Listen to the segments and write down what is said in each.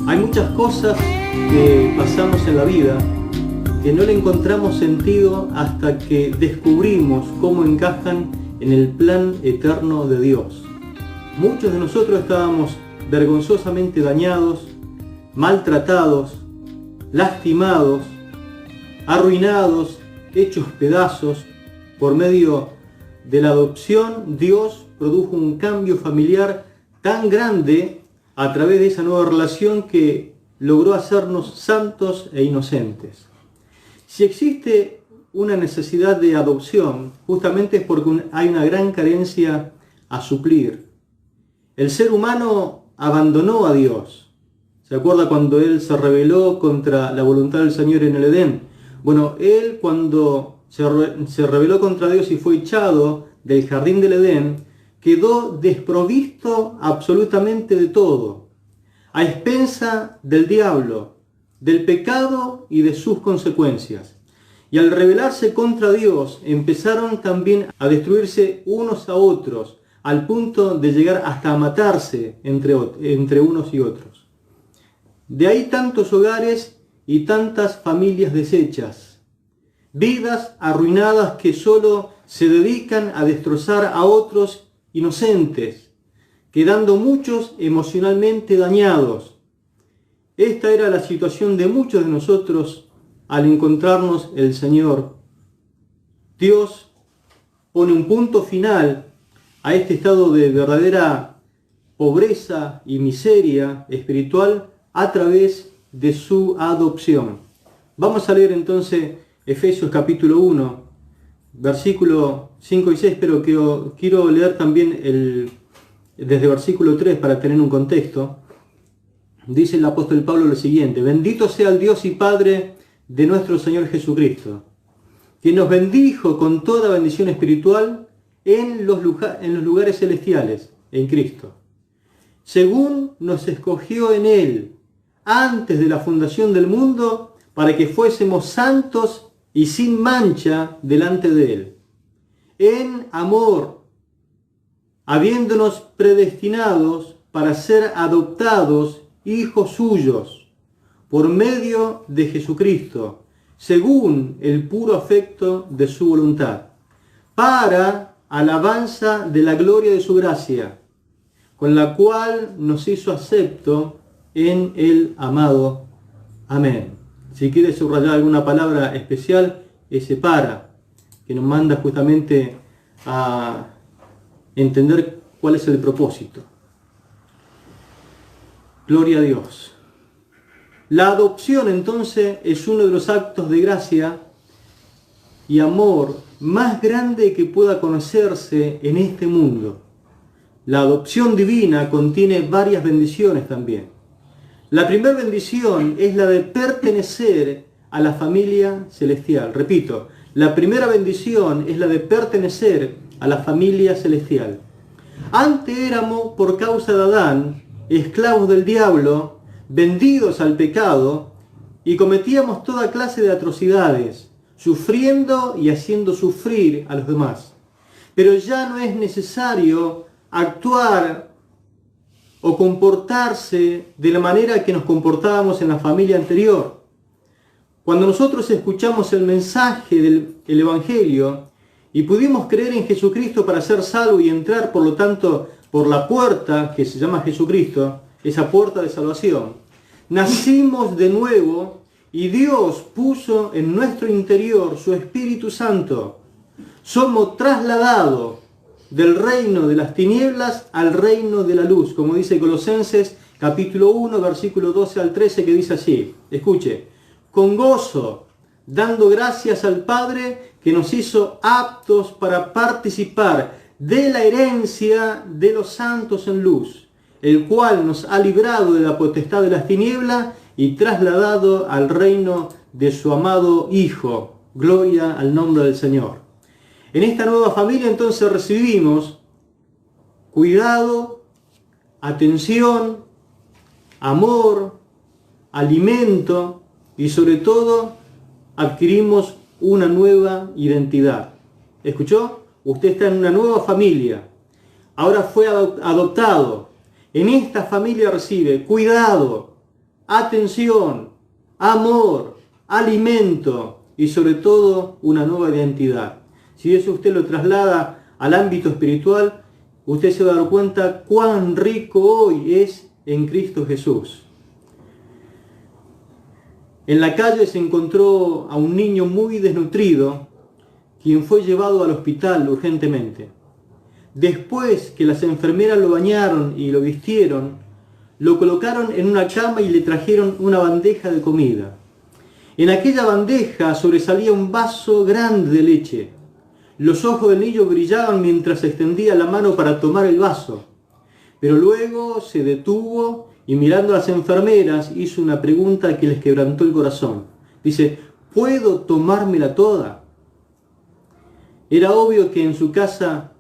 Hay muchas cosas que pasamos en la vida que no le encontramos sentido hasta que descubrimos cómo encajan en el plan eterno de Dios. Muchos de nosotros estábamos vergonzosamente dañados, maltratados, lastimados, arruinados, hechos pedazos. Por medio de la adopción, Dios produjo un cambio familiar tan grande a través de esa nueva relación que logró hacernos santos e inocentes. Si existe una necesidad de adopción, justamente es porque hay una gran carencia a suplir. El ser humano abandonó a Dios. ¿Se acuerda cuando él se rebeló contra la voluntad del Señor en el Edén? Bueno, él cuando se rebeló contra Dios y fue echado del jardín del Edén, quedó desprovisto absolutamente de todo, a expensa del diablo, del pecado y de sus consecuencias. Y al rebelarse contra Dios, empezaron también a destruirse unos a otros, al punto de llegar hasta a matarse entre unos y otros. De ahí tantos hogares y tantas familias deshechas, vidas arruinadas que solo se dedican a destrozar a otros inocentes, quedando muchos emocionalmente dañados. Esta era la situación de muchos de nosotros al encontrarnos el Señor. Dios pone un punto final a este estado de verdadera pobreza y miseria espiritual a través de su adopción. Vamos a leer entonces Efesios capítulo 1, versículo 5 y 6, pero quiero leer también desde versículo 3 para tener un contexto. Dice el apóstol Pablo lo siguiente: bendito sea el Dios y Padre de nuestro Señor Jesucristo, que nos bendijo con toda bendición espiritual en los lugares celestiales, en Cristo, según nos escogió en Él, antes de la fundación del mundo, para que fuésemos santos y sin mancha delante de Él, en amor, habiéndonos predestinados para ser adoptados hijos suyos, por medio de Jesucristo, según el puro afecto de su voluntad, para alabanza de la gloria de su gracia, con la cual nos hizo acepto en el amado. Amén. Si quiere subrayar alguna palabra especial, ese para, que nos manda justamente a entender cuál es el propósito. Gloria a Dios. La adopción entonces es uno de los actos de gracia y amor más grande que pueda conocerse en este mundo. La adopción divina contiene varias bendiciones también. La primera bendición es la de pertenecer a la familia celestial. Repito, la primera bendición es la de pertenecer a la familia celestial. Antes éramos, por causa de Adán, esclavos del diablo, vendidos al pecado, y cometíamos toda clase de atrocidades, sufriendo y haciendo sufrir a los demás. Pero ya no es necesario actuar o comportarse de la manera que nos comportábamos en la familia anterior. Cuando nosotros escuchamos el mensaje del Evangelio y pudimos creer en Jesucristo para ser salvos y entrar, por lo tanto, por la puerta que se llama Jesucristo, esa puerta de salvación, nacimos de nuevo y Dios puso en nuestro interior su Espíritu Santo. Somos trasladados del reino de las tinieblas al reino de la luz, como dice Colosenses capítulo 1, versículo 12 al 13, que dice así, escuche: con gozo, dando gracias al Padre que nos hizo aptos para participar de la herencia de los santos en luz, el cual nos ha librado de la potestad de las tinieblas y trasladado al reino de su amado Hijo. Gloria al nombre del Señor. En esta nueva familia entonces recibimos cuidado, atención, amor, alimento y sobre todo adquirimos una nueva identidad. ¿Escuchó? Usted está en una nueva familia. Ahora fue adoptado. En esta familia recibe cuidado, atención, amor, alimento y sobre todo una nueva identidad. Si eso usted lo traslada al ámbito espiritual, usted se va a dar cuenta cuán rico hoy es en Cristo Jesús. En la calle se encontró a un niño muy desnutrido, quien fue llevado al hospital urgentemente. Después que las enfermeras lo bañaron y lo vistieron, lo colocaron en una cama y le trajeron una bandeja de comida. En aquella bandeja sobresalía un vaso grande de leche. Los ojos del niño brillaban mientras extendía la mano para tomar el vaso. Pero luego se detuvo y mirando a las enfermeras hizo una pregunta que les quebrantó el corazón. Dice, ¿puedo tomármela toda? Era obvio que en su casa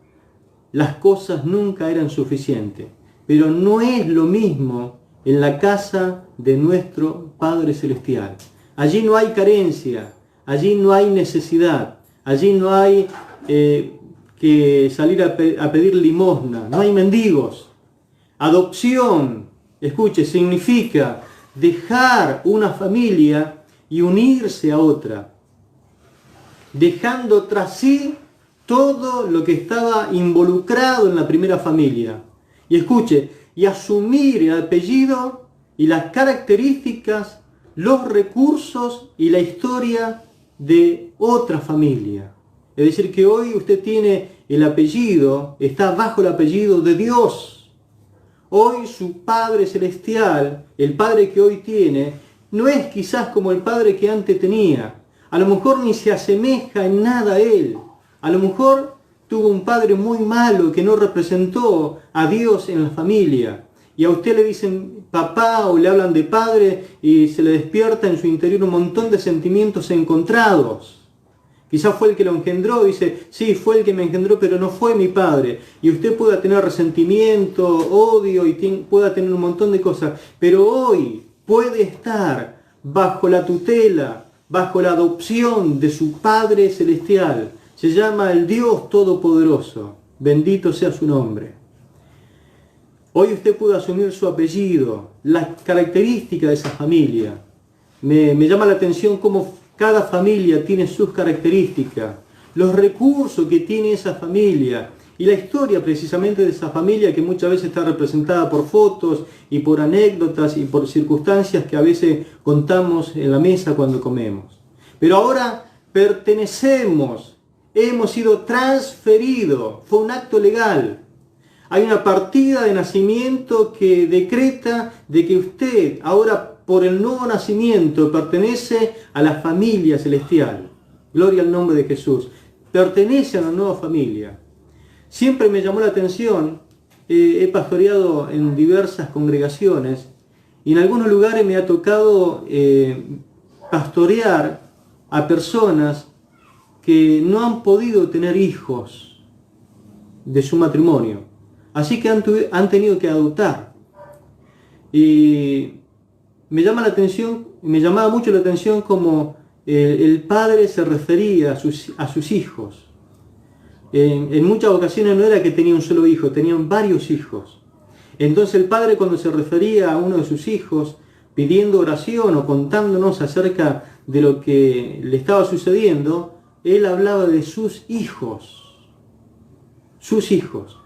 las cosas nunca eran suficientes, pero no es lo mismo en la casa de nuestro Padre Celestial. Allí no hay carencia, allí no hay necesidad, allí no hay que salir a pedir limosna, no hay mendigos. Adopción, escuche, significa dejar una familia y unirse a otra, dejando tras sí todo lo que estaba involucrado en la primera familia. Y escuche, y asumir el apellido y las características, los recursos y la historia de otra familia. Es decir, que hoy usted tiene el apellido, está bajo el apellido de Dios. Hoy su Padre Celestial, el Padre que hoy tiene, no es quizás como el Padre que antes tenía. A lo mejor ni se asemeja en nada a Él. A lo mejor tuvo un padre muy malo que no representó a Dios en la familia. Y a usted le dicen papá o le hablan de padre y se le despierta en su interior un montón de sentimientos encontrados. Quizás fue el que lo engendró, dice, sí, fue el que me engendró, pero no fue mi padre. Y usted pueda tener resentimiento, odio y pueda tener un montón de cosas. Pero hoy puede estar bajo la tutela, bajo la adopción de su Padre Celestial. Se llama el Dios Todopoderoso. Bendito sea su nombre. Hoy usted puede asumir su apellido, las características de esa familia. Me llama la atención cómo cada familia tiene sus características, los recursos que tiene esa familia y la historia precisamente de esa familia que muchas veces está representada por fotos y por anécdotas y por circunstancias que a veces contamos en la mesa cuando comemos. Pero ahora pertenecemos, hemos sido transferidos, fue un acto legal. Hay una partida de nacimiento que decreta de que usted ahora por el nuevo nacimiento pertenece a la familia celestial. Gloria al nombre de Jesús. Pertenece a una nueva familia. Siempre me llamó la atención, he pastoreado en diversas congregaciones y en algunos lugares me ha tocado pastorear a personas que no han podido tener hijos de su matrimonio. Así que han tenido que adoptar. Y me llamaba mucho la atención como el padre se refería a sus hijos. En muchas ocasiones no era que tenía un solo hijo, tenían varios hijos. Entonces el padre, cuando se refería a uno de sus hijos, pidiendo oración o contándonos acerca de lo que le estaba sucediendo, él hablaba de sus hijos. Sus hijos.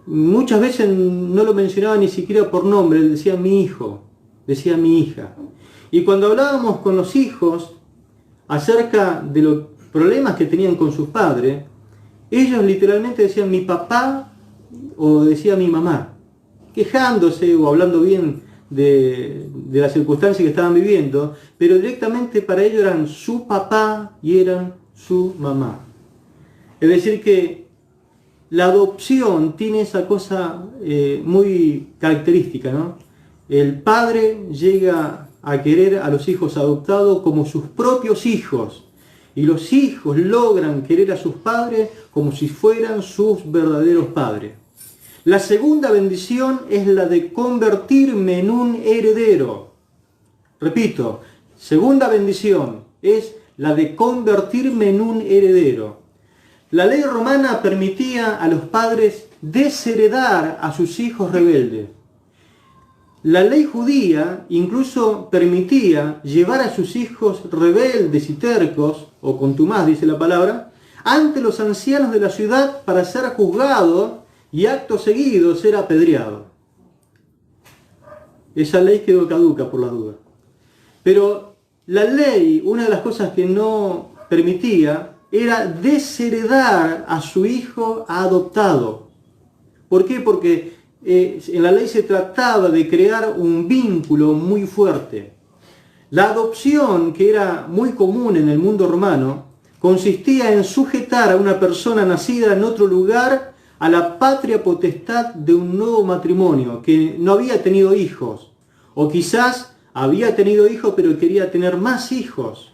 Muchas veces no lo mencionaba ni siquiera por nombre, él decía mi hijo, decía mi hija. Y cuando hablábamos con los hijos acerca de los problemas que tenían con sus padres, ellos literalmente decían mi papá o decía mi mamá, quejándose o hablando bien de las circunstancias que estaban viviendo, pero directamente para ellos eran su papá y eran su mamá. Es decir que la adopción tiene esa cosa muy característica, ¿no? El padre llega a querer a los hijos adoptados como sus propios hijos. Y los hijos logran querer a sus padres como si fueran sus verdaderos padres. La segunda bendición es la de convertirme en un heredero. Repito, segunda bendición es la de convertirme en un heredero. La ley romana permitía a los padres desheredar a sus hijos rebeldes. La ley judía incluso permitía llevar a sus hijos rebeldes y tercos, o contumaz dice la palabra, ante los ancianos de la ciudad para ser juzgado y acto seguido ser apedreado. Esa ley quedó caduca por la duda. Pero la ley, una de las cosas que no permitía, era desheredar a su hijo adoptado. ¿Por qué? Porque en la ley se trataba de crear un vínculo muy fuerte. La adopción, que era muy común en el mundo romano, consistía en sujetar a una persona nacida en otro lugar a la patria potestad de un nuevo matrimonio, que no había tenido hijos, o quizás había tenido hijos pero quería tener más hijos.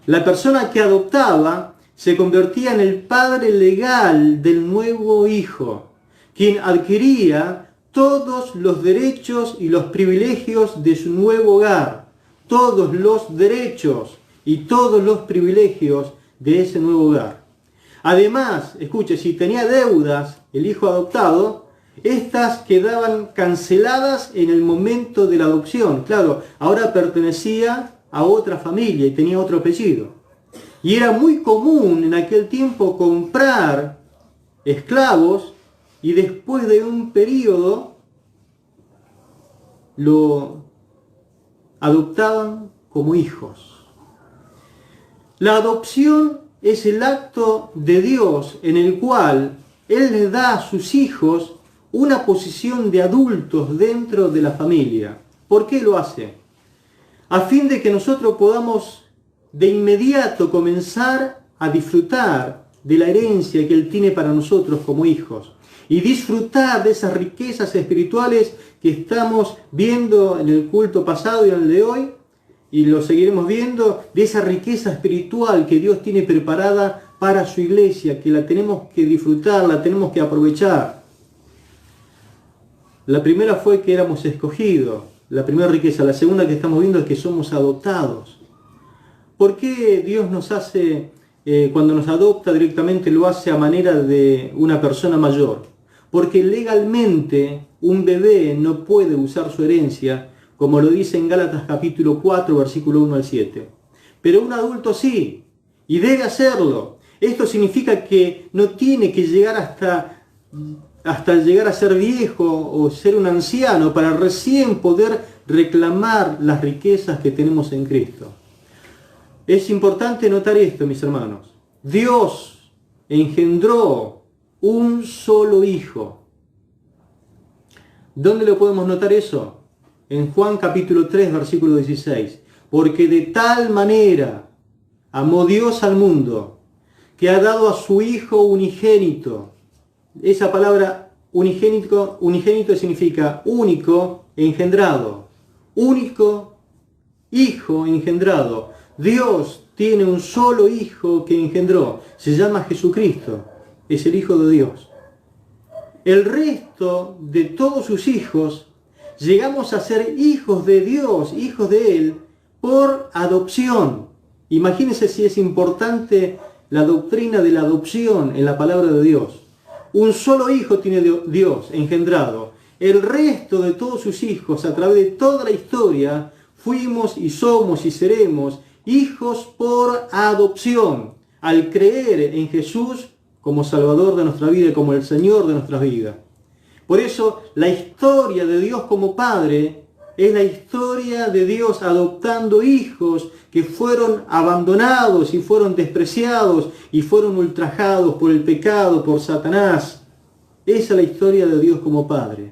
La persona que adoptaba se convertía en el padre legal del nuevo hijo, quien adquiría todos los derechos y los privilegios de su nuevo hogar, todos los derechos y todos los privilegios de ese nuevo hogar. Además, escuche, si tenía deudas el hijo adoptado, estas quedaban canceladas en el momento de la adopción. Claro, ahora pertenecía a otra familia y tenía otro apellido. Y era muy común en aquel tiempo comprar esclavos y después de un periodo lo adoptaban como hijos. La adopción es el acto de Dios en el cual Él le da a sus hijos una posición de adultos dentro de la familia. ¿Por qué lo hace? A fin de que nosotros podamos de inmediato comenzar a disfrutar de la herencia que Él tiene para nosotros como hijos y disfrutar de esas riquezas espirituales que estamos viendo en el culto pasado y en el de hoy, y lo seguiremos viendo, de esa riqueza espiritual que Dios tiene preparada para su iglesia, que la tenemos que disfrutar, la tenemos que aprovechar. La primera fue que éramos escogidos, la primera riqueza. La segunda que estamos viendo es que somos adoptados. ¿Por qué Dios nos hace, cuando nos adopta directamente, lo hace a manera de una persona mayor? Porque legalmente un bebé no puede usar su herencia, como lo dice en Gálatas capítulo 4, versículo 1 al 7. Pero un adulto sí, y debe hacerlo. Esto significa que no tiene que llegar hasta llegar a ser viejo o ser un anciano para recién poder reclamar las riquezas que tenemos en Cristo. Es importante notar esto, mis hermanos. Dios engendró un solo hijo. ¿Dónde lo podemos notar eso? En Juan capítulo 3, versículo 16. Porque de tal manera amó Dios al mundo, que ha dado a su Hijo unigénito. Esa palabra unigénito significa único engendrado. Único hijo engendrado. Dios tiene un solo hijo que engendró. Se llama Jesucristo. Es el Hijo de Dios. El resto de todos sus hijos llegamos a ser hijos de Dios, hijos de Él, por adopción. Imagínense si es importante la doctrina de la adopción en la palabra de Dios. Un solo hijo tiene Dios engendrado. El resto de todos sus hijos, a través de toda la historia, fuimos y somos y seremos hijos por adopción, al creer en Jesús como Salvador de nuestra vida y como el Señor de nuestras vidas. Por eso, la historia de Dios como Padre es la historia de Dios adoptando hijos que fueron abandonados y fueron despreciados y fueron ultrajados por el pecado, por Satanás. Esa es la historia de Dios como Padre.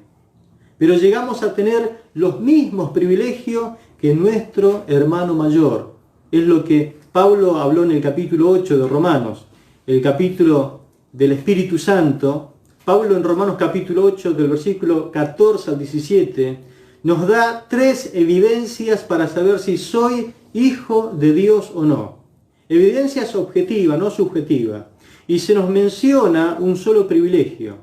Pero llegamos a tener los mismos privilegios que nuestro hermano mayor. Es lo que Pablo habló en el capítulo 8 de Romanos, el capítulo del Espíritu Santo. Pablo en Romanos capítulo 8, del versículo 14 al 17, nos da 3 evidencias para saber si soy hijo de Dios o no. Evidencias objetivas, no subjetivas. Y se nos menciona un solo privilegio.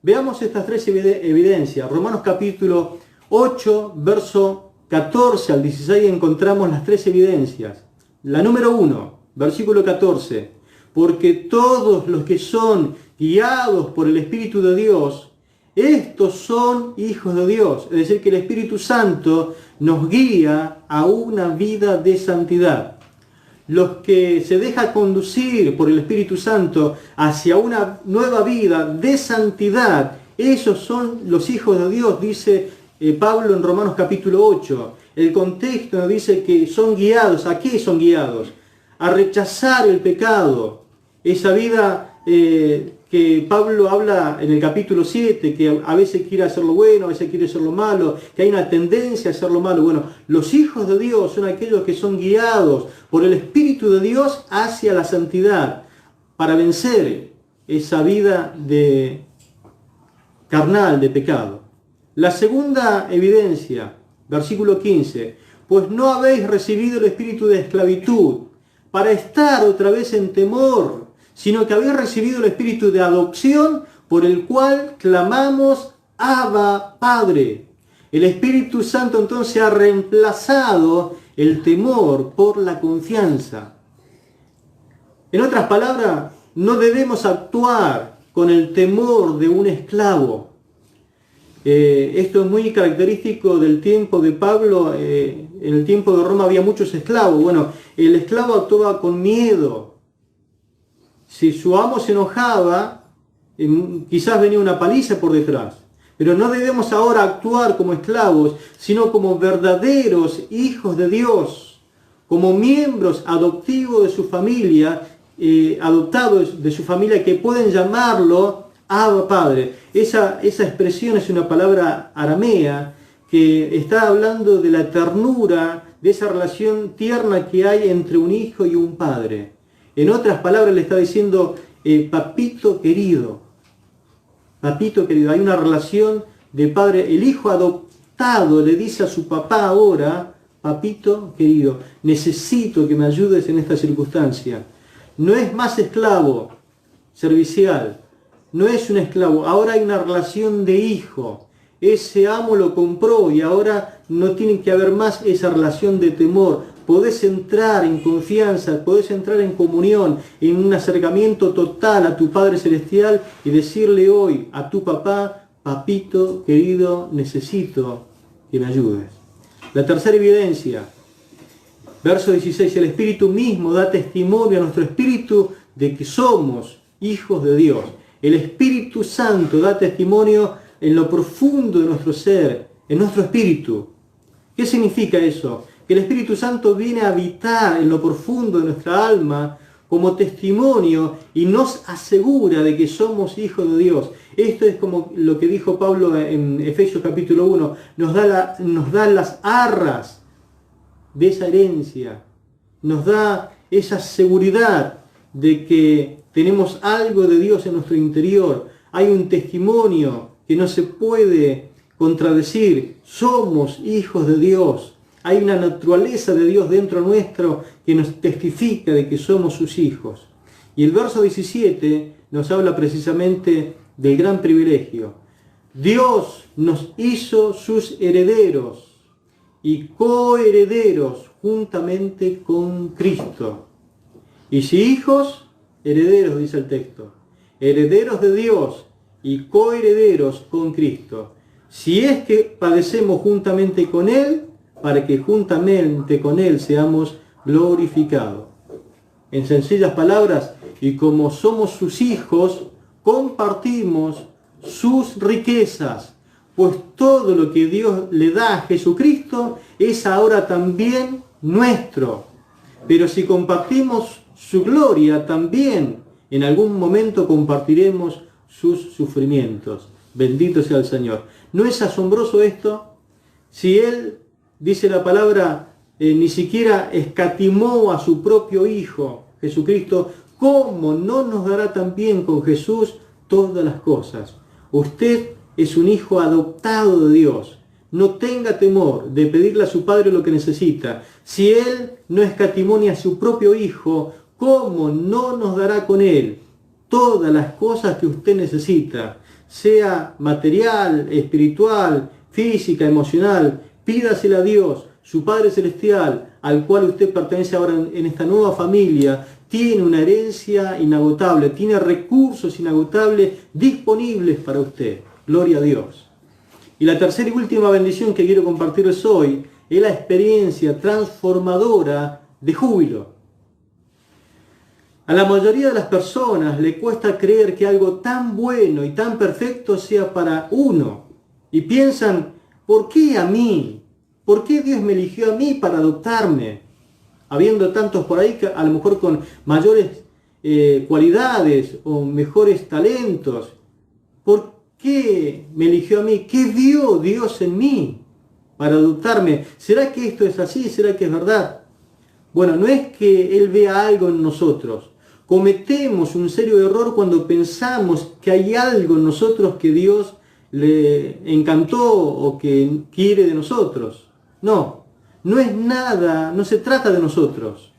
Veamos estas 3 evidencias. Romanos capítulo 8, verso 14 al 16, encontramos las 3 evidencias. La número 1, versículo 14. Porque todos los que son guiados por el Espíritu de Dios, Estos son hijos de Dios. Es decir, que el Espíritu Santo nos guía a una vida de santidad. Los que se dejan conducir por el Espíritu Santo hacia una nueva vida de santidad, esos son los hijos de Dios, dice Pablo en Romanos capítulo 8. El contexto nos dice que son guiados. ¿A qué son guiados? A rechazar el pecado. Esa vida que Pablo habla en el capítulo 7, que a veces quiere hacer lo bueno, a veces quiere hacer lo malo, que hay una tendencia a hacer lo malo. Bueno, los hijos de Dios son aquellos que son guiados por el Espíritu de Dios hacia la santidad, para vencer esa vida carnal de pecado. La segunda evidencia, versículo 15, pues no habéis recibido el espíritu de esclavitud para estar otra vez en temor, sino que habéis recibido el espíritu de adopción por el cual clamamos Abba, Padre. El Espíritu Santo entonces ha reemplazado el temor por la confianza. En otras palabras, no debemos actuar con el temor de un esclavo. Esto es muy característico del tiempo de Pablo. En el tiempo de Roma había muchos esclavos. Bueno, el esclavo actuaba con miedo. Si su amo se enojaba, quizás venía una paliza por detrás. Pero no debemos ahora actuar como esclavos, sino como verdaderos hijos de Dios, como miembros adoptivos de su familia, adoptados de su familia, que pueden llamarlo Abba, Padre. Esa expresión es una palabra aramea que está hablando de la ternura, de esa relación tierna que hay entre un hijo y un padre. En otras palabras le está diciendo, papito querido. Papito querido, hay una relación de padre. El hijo adoptado le dice a su papá ahora, papito querido, necesito que me ayudes en esta circunstancia. No es más esclavo servicial, no es un esclavo, ahora hay una relación de hijo. Ese amo lo compró y ahora no tiene que haber más esa relación de temor. Podés entrar en confianza, podés entrar en comunión, en un acercamiento total a tu Padre Celestial y decirle hoy a tu papá, papito querido, necesito que me ayudes. La tercera evidencia, verso 16, el Espíritu mismo da testimonio a nuestro espíritu de que somos hijos de Dios. El Espíritu Santo da testimonio en lo profundo de nuestro ser, en nuestro espíritu. ¿Qué significa eso? Que el Espíritu Santo viene a habitar en lo profundo de nuestra alma como testimonio y nos asegura de que somos hijos de Dios. Esto es como lo que dijo Pablo en Efesios capítulo 1, nos da las arras de esa herencia, nos da esa seguridad de que tenemos algo de Dios en nuestro interior. Hay un testimonio que no se puede contradecir, somos hijos de Dios. Hay una naturaleza de Dios dentro nuestro que nos testifica de que somos sus hijos. Y el verso 17 nos habla precisamente del gran privilegio. Dios nos hizo sus herederos y coherederos juntamente con Cristo. Y si hijos, herederos, dice el texto. Herederos de Dios y coherederos con Cristo. Si es que padecemos juntamente con Él, para que juntamente con Él seamos glorificados. En sencillas palabras, y como somos sus hijos, compartimos sus riquezas, pues todo lo que Dios le da a Jesucristo es ahora también nuestro. Pero si compartimos su gloria, también en algún momento compartiremos sus sufrimientos. Bendito sea el Señor. ¿No es asombroso esto? Si Él, dice la palabra, ni siquiera escatimó a su propio Hijo, Jesucristo, ¿cómo no nos dará también con Jesús todas las cosas? Usted es un hijo adoptado de Dios. No tenga temor de pedirle a su Padre lo que necesita. Si Él no escatimó ni a su propio Hijo, ¿cómo no nos dará con Él todas las cosas que usted necesita? Sea material, espiritual, física, emocional. Pídasela a Dios, su Padre Celestial, al cual usted pertenece ahora en esta nueva familia. Tiene una herencia inagotable, tiene recursos inagotables disponibles para usted. Gloria a Dios. Y la tercera y última bendición que quiero compartirles hoy es la experiencia transformadora de júbilo. A la mayoría de las personas le cuesta creer que algo tan bueno y tan perfecto sea para uno. Y piensan, ¿por qué a mí? ¿Por qué Dios me eligió a mí para adoptarme? Habiendo tantos por ahí que a lo mejor con mayores cualidades o mejores talentos. ¿Por qué me eligió a mí? ¿Qué vio Dios en mí para adoptarme? ¿Será que esto es así? ¿Será que es verdad? Bueno, no es que Él vea algo en nosotros. Cometemos un serio error cuando pensamos que hay algo en nosotros que Dios le encantó o que quiere de nosotros. No, no es nada, no se trata de nosotros.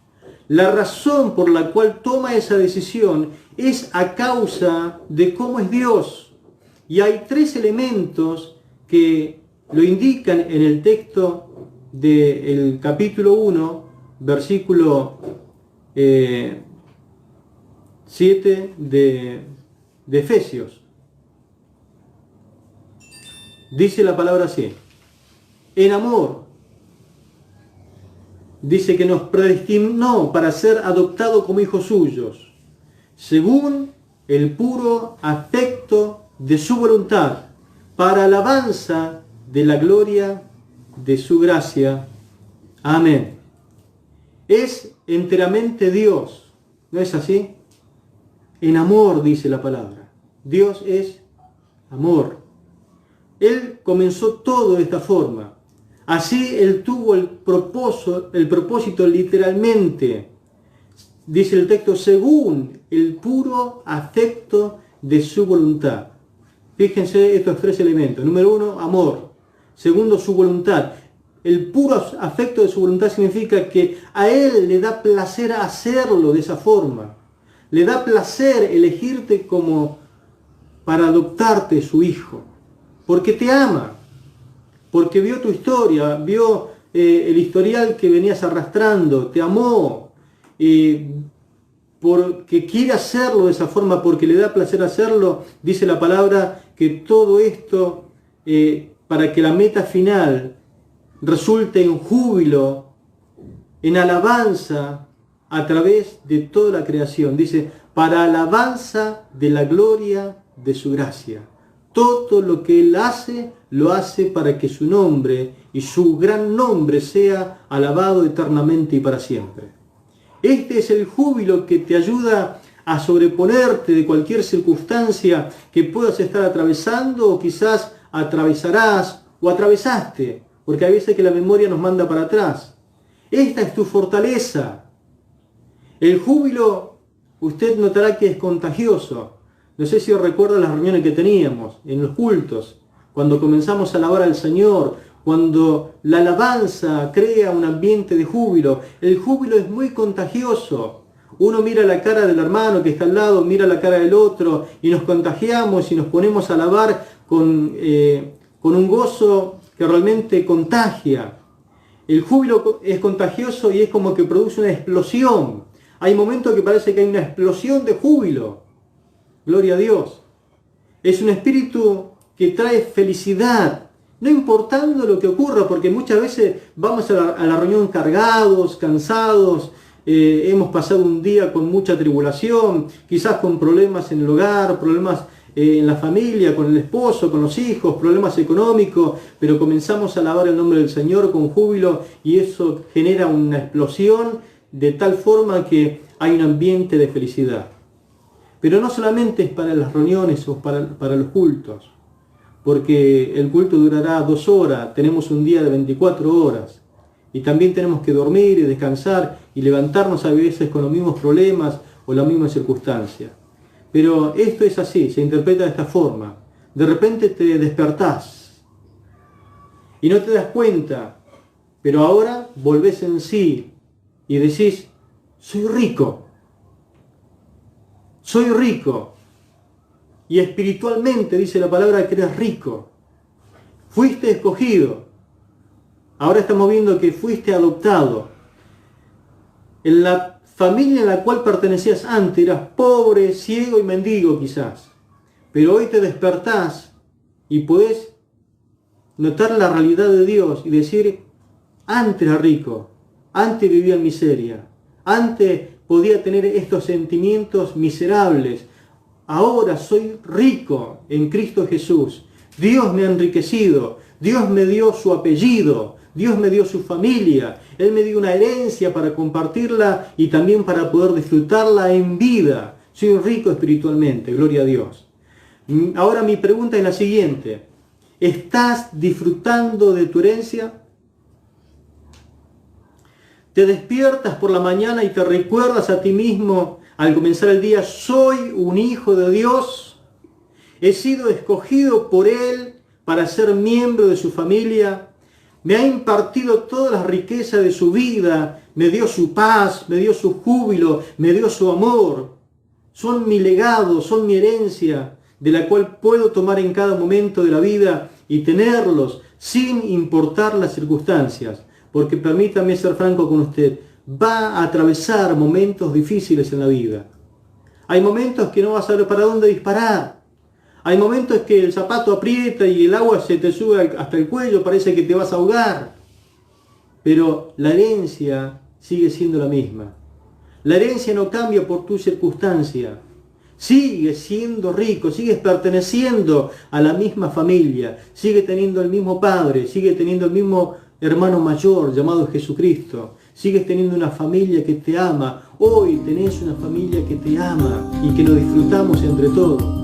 La razón por la cual toma esa decisión es a causa de cómo es Dios. Y hay tres elementos que lo indican en el texto del capítulo 1, versículo 7 de Efesios. Dice la palabra así: en amor, dice que nos predestinó para ser adoptados como hijos suyos, según el puro afecto de su voluntad, para alabanza de la gloria de su gracia. Amén. Es enteramente Dios, ¿no es así? En amor, dice la palabra. Dios es amor. Él comenzó todo de esta forma. Así Él tuvo el propósito literalmente, dice el texto, según el puro afecto de su voluntad. Fíjense estos tres elementos. Número uno, amor. Segundo, su voluntad. El puro afecto de su voluntad significa que a Él le da placer hacerlo de esa forma. Le da placer elegirte como para adoptarte su hijo. Porque te ama. Porque vio tu historia, vio el historial que venías arrastrando, te amó, porque quiere hacerlo de esa forma, porque le da placer hacerlo. Dice la palabra que todo esto, para que la meta final resulte en júbilo, en alabanza, a través de toda la creación. Dice, para alabanza de la gloria de su gracia. Todo lo que Él hace, lo hace para que su nombre y su gran nombre sea alabado eternamente y para siempre. Este es el júbilo que te ayuda a sobreponerte de cualquier circunstancia que puedas estar atravesando o quizás atravesarás o atravesaste, porque hay veces que la memoria nos manda para atrás. Esta es tu fortaleza. El júbilo, usted notará que es contagioso. No sé si recuerda las reuniones que teníamos en los cultos, cuando comenzamos a alabar al Señor, cuando la alabanza crea un ambiente de júbilo. El júbilo es muy contagioso. Uno mira la cara del hermano que está al lado, mira la cara del otro y nos contagiamos y nos ponemos a alabar con un gozo que realmente contagia. El júbilo es contagioso y es como que produce una explosión. Hay momentos que parece que hay una explosión de júbilo. Gloria a Dios. Es un espíritu que trae felicidad, no importando lo que ocurra, porque muchas veces vamos a la reunión cargados, cansados, hemos pasado un día con mucha tribulación, quizás con problemas en el hogar, problemas en la familia, con el esposo, con los hijos, problemas económicos, pero comenzamos a alabar el nombre del Señor con júbilo y eso genera una explosión de tal forma que hay un ambiente de felicidad. Pero no solamente es para las reuniones o para los cultos, porque el culto durará 2 horas, tenemos un día de 24 horas, y también tenemos que dormir y descansar y levantarnos a veces con los mismos problemas o las mismas circunstancias. Pero esto es así, se interpreta de esta forma. De repente te despertás y no te das cuenta, pero ahora volvés en sí y decís, soy rico. Soy rico. Y espiritualmente dice la palabra que eres rico. Fuiste escogido. Ahora estamos viendo que fuiste adoptado. En la familia en la cual pertenecías antes eras pobre, ciego y mendigo quizás. Pero hoy te despertás y podés notar la realidad de Dios y decir, antes era rico, antes vivía en miseria, antes podía tener estos sentimientos miserables, ahora soy rico en Cristo Jesús. Dios me ha enriquecido, Dios me dio su apellido, Dios me dio su familia, Él me dio una herencia para compartirla y también para poder disfrutarla en vida. Soy rico espiritualmente, gloria a Dios. Ahora mi pregunta es la siguiente: ¿estás disfrutando de tu herencia? ¿Te despiertas por la mañana y te recuerdas a ti mismo al comenzar el día, soy un hijo de Dios? He sido escogido por Él para ser miembro de su familia. Me ha impartido todas las riquezas de su vida. Me dio su paz, me dio su júbilo, me dio su amor. Son mi legado, son mi herencia, de la cual puedo tomar en cada momento de la vida y tenerlos sin importar las circunstancias. Porque permítame ser franco con usted, va a atravesar momentos difíciles en la vida. Hay momentos que no vas a saber para dónde disparar. Hay momentos que el zapato aprieta y el agua se te sube hasta el cuello, parece que te vas a ahogar. Pero la herencia sigue siendo la misma. La herencia no cambia por tu circunstancia. Sigues siendo rico, sigues perteneciendo a la misma familia, sigue teniendo el mismo padre, sigue teniendo el mismo hermano mayor llamado Jesucristo. Sigues teniendo una familia que te ama. Hoy tenés una familia que te ama y que lo disfrutamos entre todos.